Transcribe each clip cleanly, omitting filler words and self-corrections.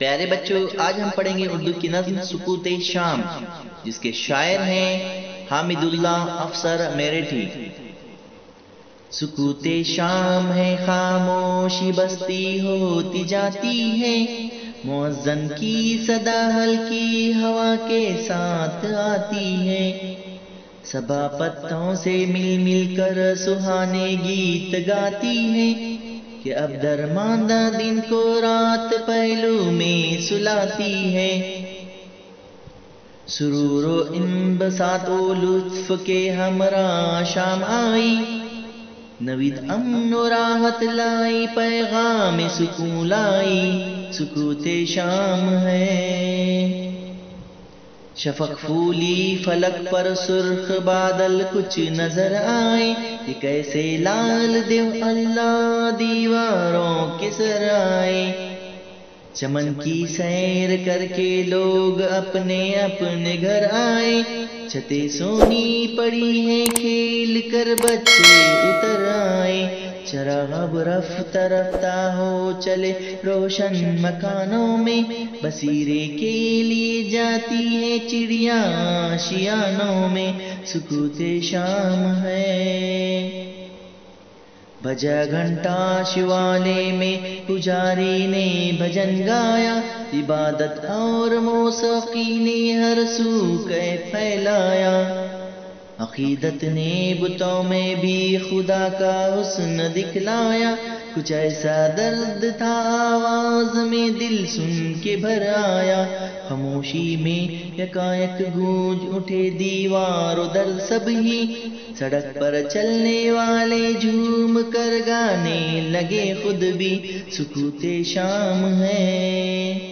پیارے بچوں، آج ہم پڑھیں گے اردو کی نظم سکوت شام، جس کے شاعر ہیں حامد اللہ افسر میرٹھی۔ سکوت شام ہے، خاموشی بستی ہوتی جاتی ہے، مؤذن کی صدا ہلکی ہوا کے ساتھ آتی ہے، صبا پتوں سے مل مل کر سہانے گیت گاتی ہے، کہ اب درماندہ دن کو رات پہلو میں سلاتی ہے، سرور و انبساط و لطف کے ہمراہ شام آئی، نوید امن و راحت لائی، پیغام سکون لائی، سکوت شام ہے۔ شفق پھولی فلک پر سرخ بادل کچھ نظر آئے، کہ کیسے لال دیو اللہ دیواروں کے سر آئے، چمن کی سیر کر کے لوگ اپنے اپنے گھر آئے، چھتیں سونی پڑی ہیں کھیل کر بچے اتر آئے، چراغ رفتہ رفتہ ہو چلے روشن مکانوں میں، بسیرے کے لیے جاتی ہے چڑیاں آشیانوں میں، سکوت شام ہے۔ بجا گھنٹا شیوالے میں پجاری نے بھجن گایا، عبادت اور موسیقی نے ہر سو کیف پھیلایا، عقیدت نے بتوں میں بھی خدا کا حسن دکھلایا، کچھ ایسا درد تھا آواز میں دل سن کے بھر آیا، خاموشی میں یکایک گونج اٹھے دیوار و در سب ہی، سڑک پر چلنے والے جھوم کر گانے لگے خود بھی، سکوت شام ہے۔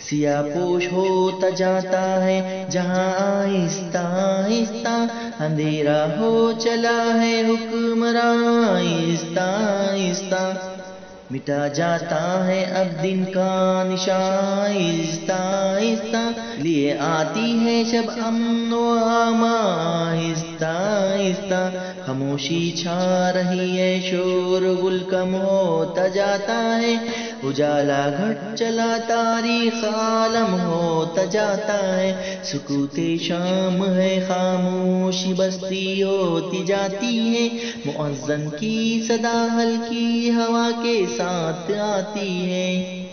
سیاہ پوش ہوتا جاتا ہے جہاں آہستہ آہستہ، اندھیرا ہو چلا ہے حکمراں آہستہ آہستہ، مٹا جاتا ہے اب دن کا نشاں آہستہ آہستہ، لیے آتی ہے شب امن و امان آہستہ آہستہ، خاموشی چھا رہی ہے شور گل کم ہوتا جاتا ہے، اجالا گھٹ چلا تاریخ عالم ہوتا جاتا ہے، سکوت شام ہے، خاموشی بستی ہوتی جاتی ہے، مؤذن کی صدا ہلکی ہوا کے ساتھ آتی ہے۔